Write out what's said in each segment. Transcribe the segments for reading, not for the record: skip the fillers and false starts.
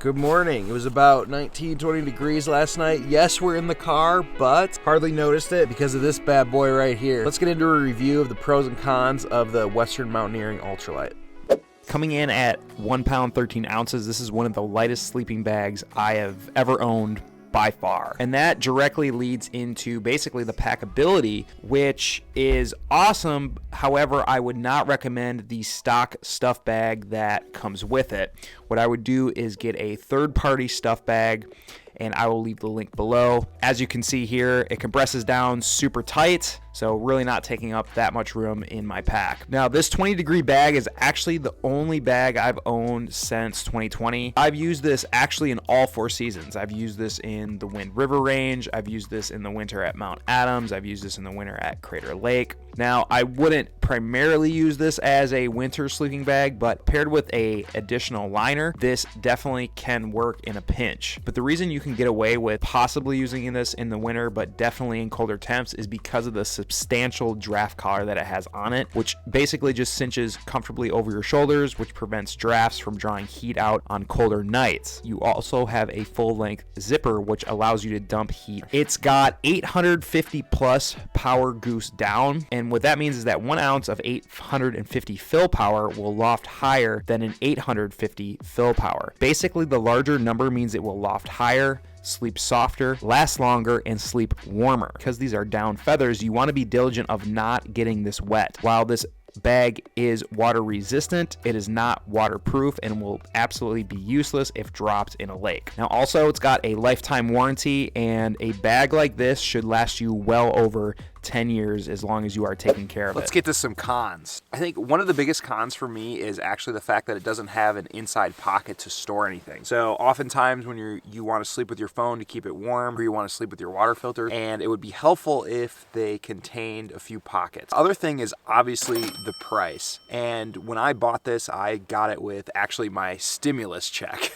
Good morning. It was about 19, 20 degrees last night. Yes, we're in the car, but hardly noticed it because of this bad boy right here. Let's get into a review of the pros and cons of the Western Mountaineering Ultralight. Coming in at 1 pound 13 ounces, this is one of the lightest sleeping bags I have ever owned by far. And that directly leads into basically the packability, which is awesome. However, I would not recommend the stock stuff bag that comes with it. What I would do is get a third-party stuff bag, and I will leave the link below. As you can see here, it compresses down super tight, so really not taking up that much room in my pack. Now, this 20-degree bag is actually the only bag I've owned since 2020. I've used this actually in all 4 seasons. I've used this in the Wind River Range. I've used this in the winter at Mount Adams. I've used this in the winter at Crater Lake. Now, I wouldn't primarily use this as a winter sleeping bag, but paired with a additional liner, this definitely can work in a pinch. But the reason you can get away with possibly using this in the winter, but definitely in colder temps, is because of the substantial draft collar that it has on it, which basically just cinches comfortably over your shoulders, which prevents drafts from drawing heat out on colder nights. You also have a full-length zipper, which allows you to dump heat. It's got 850 plus power goose down, and what that means is that 1 ounce of 850 fill power will loft higher than an 850 fill power. Basically, the larger number means it will loft higher, sleep softer, last longer, and sleep warmer. Because these are down feathers, you want to be diligent of not getting this wet. While this bag is water resistant, it is not waterproof and will absolutely be useless if dropped in a lake. Now, also, it's got a lifetime warranty, and a bag like this should last you well over 10 years as long as you are taking care of it. Let's get to some cons. I think one of the biggest cons for me is actually the fact that it doesn't have an inside pocket to store anything. So oftentimes when you want to sleep with your phone to keep it warm, or you want to sleep with your water filter, and it would be helpful if they contained a few pockets. Other thing is obviously the price. And when I bought this, I got it with actually my stimulus check.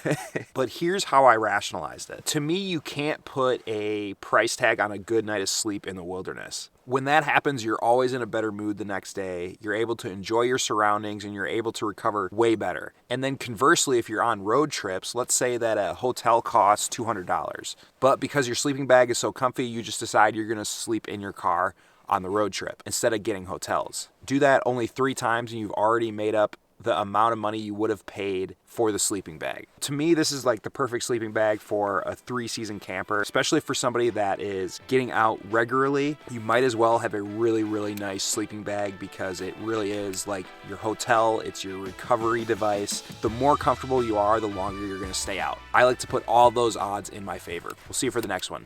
But here's how I rationalized it. To me, you can't put a price tag on a good night of sleep in the wilderness. When that happens, you're always in a better mood the next day. You're able to enjoy your surroundings and you're able to recover way better. And then conversely, if you're on road trips, let's say that a hotel costs $200, but because your sleeping bag is so comfy, you just decide you're gonna sleep in your car on the road trip instead of getting hotels. Do that only 3 times and you've already made up the amount of money you would have paid for the sleeping bag. To me, this is like the perfect sleeping bag for a 3-season camper, especially for somebody that is getting out regularly. You might as well have a really, really nice sleeping bag because it really is like your hotel. It's your recovery device. The more comfortable you are, the longer you're gonna stay out. I like to put all those odds in my favor. We'll see you for the next one.